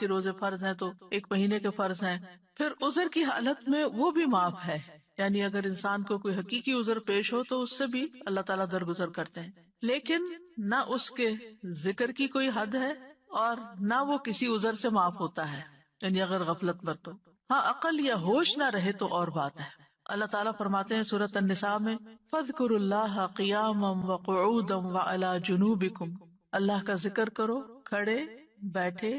کے روزے فرض ہیں تو 1 مہینے کے فرض ہیں. پھر عذر کی حالت میں وہ بھی معاف ہے، یعنی اگر انسان کو کوئی حقیقی عذر پیش ہو تو اس سے بھی اللہ تعالیٰ درگزر کرتے ہیں، لیکن نہ اس کے ذکر کی کوئی حد ہے اور نہ وہ کسی عذر سے معاف ہوتا ہے، یعنی اگر غفلت برتو. ہاں عقل یا ہوش نہ رہے تو اور بات ہے. اللہ تعالیٰ فرماتے ہیں سورۃ النساء میں فاذکروا اللہ قیاما وقعودا وعلی جنوبکم، اللہ کا ذکر کرو کھڑے، بیٹھے،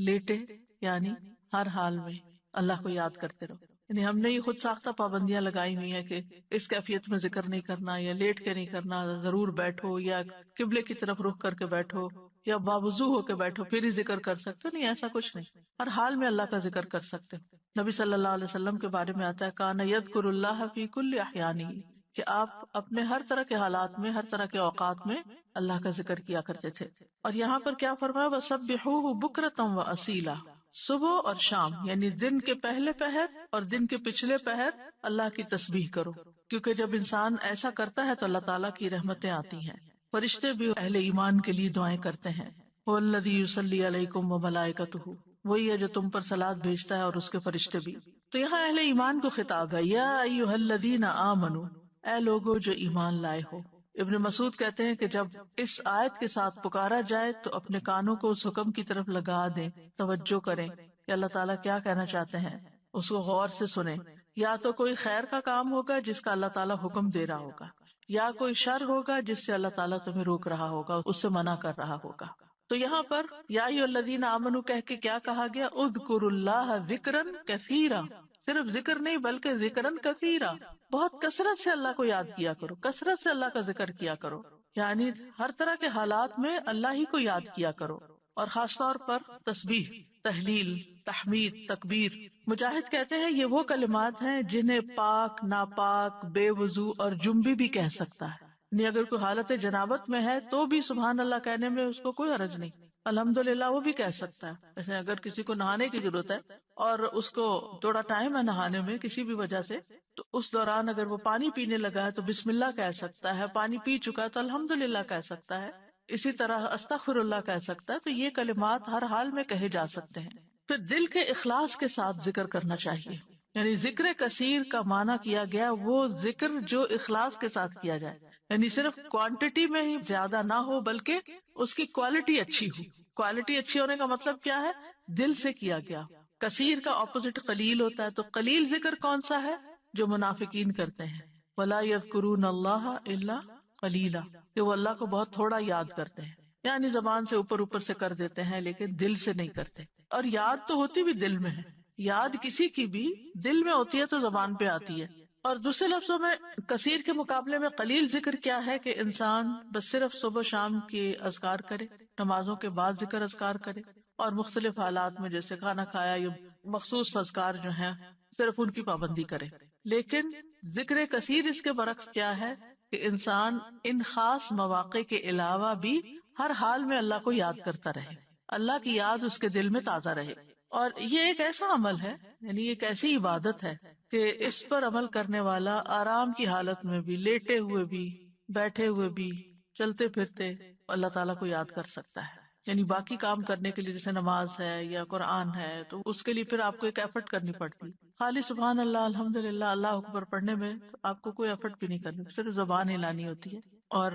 لیٹے، یعنی ہر حال میں اللہ کو یاد کرتے رہو. یعنی ہم نے یہ خود ساختہ پابندیاں لگائی ہوئی ہیں کہ اس کیفیت میں ذکر نہیں کرنا، یا لیٹ کے نہیں کرنا، ضرور بیٹھو یا قبلے کی طرف رخ کر کے بیٹھو یا باوضو ہو کے بیٹھو پھر ہی ذکر کر سکتے ہو. نہیں، ایسا کچھ نہیں، ہر حال میں اللہ کا ذکر کر سکتے ہو. نبی صلی اللہ علیہ وسلم کے بارے میں آتا ہے کان یذکر اللہ فی کل احیانہ، کہ آپ اپنے ہر طرح کے حالات میں، ہر طرح کے اوقات میں اللہ کا ذکر کیا کرتے تھے. اور یہاں پر کیا فرمایا وسبحوہ بکرۃ واصیلا، صبح اور شام یعنی دن کے پہلے پہر اور دن کے پچھلے پہر اللہ کی تسبیح کرو، کیونکہ جب انسان ایسا کرتا ہے تو اللہ تعالیٰ کی رحمتیں آتی ہیں. فرشتے بھی اہل ایمان کے لیے دعائیں کرتے ہیں. هو الذی یصلی علیکم وملائکتہ، وہی ہے جو تم پر صلوات بھیجتا ہے اور اس کے فرشتے بھی. تو یہاں اہل ایمان کو خطاب ہے، یا ایھا الذین آمنوا، اے لوگو جو ایمان لائے ہو. ابن مسعود کہتے ہیں کہ جب اس آیت کے ساتھ پکارا جائے تو اپنے کانوں کو اس حکم کی طرف لگا دیں، توجہ کریں کہ اللہ تعالیٰ کیا کہنا چاہتے ہیں، اس کو غور سے سنیں. یا تو کوئی خیر کا کام ہوگا جس کا اللہ تعالیٰ حکم دے رہا ہوگا، یا کوئی شر ہوگا جس سے اللہ تعالیٰ تمہیں روک رہا ہوگا، اس سے منع کر رہا ہوگا. تو یہاں پر یا ایھا الذین آمنوا کہہ کے کیا کہا گیا، اذکروا اللہ ذکرا کثیرا، صرف ذکر نہیں بلکہ ذکرن کثیرا، بہت کثرت سے اللہ کو یاد کیا کرو، کثرت سے اللہ کا ذکر کیا کرو. یعنی ہر طرح کے حالات میں اللہ ہی کو یاد کیا کرو، اور خاص طور پر تسبیح، تحلیل، تحمید، تکبیر. مجاہد کہتے ہیں یہ وہ کلمات ہیں جنہیں پاک، ناپاک، بے وضو اور جنبی بھی کہہ سکتا ہے. یعنی اگر کوئی حالت جنابت میں ہے تو بھی سبحان اللہ کہنے میں اس کو کوئی حرج نہیں، الحمدللہ وہ بھی کہہ سکتا ہے. جیسے اگر کسی کو نہانے کی ضرورت ہے اور اس کو تھوڑا ٹائم ہے نہانے میں کسی بھی وجہ سے، تو اس دوران اگر وہ پانی پینے لگا ہے تو بسم اللہ کہہ سکتا ہے، پانی پی چکا ہے تو الحمدللہ کہہ سکتا ہے، اسی طرح استغفر اللہ کہہ سکتا ہے. تو یہ کلمات ہر حال میں کہے جا سکتے ہیں. پھر دل کے اخلاص کے ساتھ ذکر کرنا چاہیے. یعنی ذکر کثیر کا معنی کیا گیا وہ ذکر جو اخلاص کے ساتھ کیا جائے، یعنی صرف کوانٹٹی میں ہی زیادہ نہ ہو بلکہ اس کی کوالٹی اچھی ہو. کوالٹی اچھی ہونے کا مطلب کیا ہے، دل سے کیا گیا. کثیر کا اپوزٹ قلیل ہوتا ہے، تو قلیل ذکر کون سا ہے، جو منافقین کرتے ہیں. ولا یذکرون اللہ الا قلیلا، کہ وہ اللہ کو بہت تھوڑا یاد کرتے ہیں، یعنی زبان سے اوپر اوپر سے کر دیتے ہیں لیکن دل سے نہیں کرتے. اور یاد تو ہوتی بھی دل میں ہے، یاد کسی کی بھی دل میں ہوتی ہے تو زبان پہ آتی ہے. اور دوسرے لفظوں میں کثیر کے مقابلے میں قلیل ذکر کیا ہے کہ انسان بس صرف صبح شام کے اذکار کرے، نمازوں کے بعد ذکر اذکار کرے، اور مختلف حالات میں جیسے کھانا کھایا یا مخصوص اذکار جو ہیں صرف ان کی پابندی کرے. لیکن ذکر کثیر اس کے برعکس کیا ہے کہ انسان ان خاص مواقع کے علاوہ بھی ہر حال میں اللہ کو یاد کرتا رہے، اللہ کی یاد اس کے دل میں تازہ رہے. اور یہ ایک ایسا عمل ہے، یعنی ایک ایسی عبادت ہے کہ اس پر عمل کرنے والا آرام کی حالت میں بھی، لیٹے ہوئے بھی، بیٹھے ہوئے بھی، چلتے پھرتے اللہ تعالیٰ کو یاد کر سکتا ہے. یعنی باقی کام کرنے کے لیے جیسے نماز ہے یا قرآن ہے تو اس کے لیے پھر آپ کو ایک ایفرٹ کرنی پڑتی. خالی سبحان اللہ، الحمدللہ، اللہ اکبر پڑھنے میں آپ کو کوئی ایفرٹ بھی نہیں کرنی، صرف زبان ہلانی ہوتی ہے. اور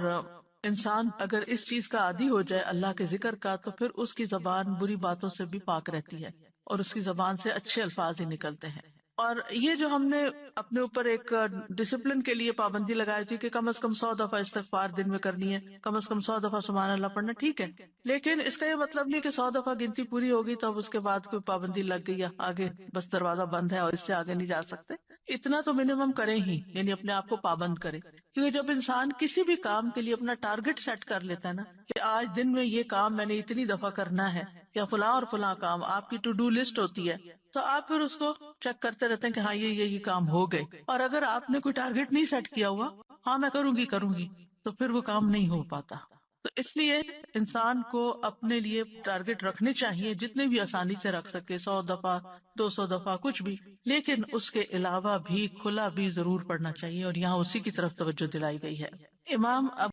انسان اگر اس چیز کا عادی ہو جائے اللہ کے ذکر کا تو پھر اس کی زبان بری باتوں سے بھی پاک رہتی ہے اور اس کی زبان سے اچھے الفاظ ہی نکلتے ہیں. اور یہ جو ہم نے اپنے اوپر ایک ڈسپلن کے لیے پابندی لگائی تھی کہ کم از کم 100 دفعہ استغفار دن میں کرنی ہے، کم از کم 100 دفعہ سبحان اللہ پڑھنا، ٹھیک ہے، لیکن اس کا یہ مطلب نہیں کہ 100 دفعہ گنتی پوری ہوگی تو اب اس کے بعد کوئی پابندی لگ گئی یا آگے بس دروازہ بند ہے اور اس سے آگے نہیں جا سکتے. اتنا تو منیمم کریں ہی، یعنی اپنے آپ کو پابند کریں. کیونکہ جب انسان کسی بھی کام کے لیے اپنا ٹارگٹ سیٹ کر لیتا ہے نا کہ آج دن میں یہ کام میں نے اتنی دفعہ کرنا ہے، یا فلاں اور فلاں کام آپ کی ٹو ڈو لسٹ ہوتی ہے، تو آپ پھر اس کو چیک کرتے رہتے ہیں کہ ہاں یہ کام ہو گئے. اور اگر آپ نے کوئی ٹارگٹ نہیں سیٹ کیا ہوا، ہاں میں کروں گی تو پھر وہ کام نہیں ہو پاتا. تو اس لیے انسان کو اپنے لیے ٹارگٹ رکھنے چاہیے جتنے بھی آسانی سے رکھ سکے، 100 دفعہ، 200 دفعہ، کچھ بھی، لیکن اس کے علاوہ بھی کھلا بھی ضرور پڑھنا چاہیے، اور یہاں اسی کی طرف توجہ دلائی گئی ہے. امام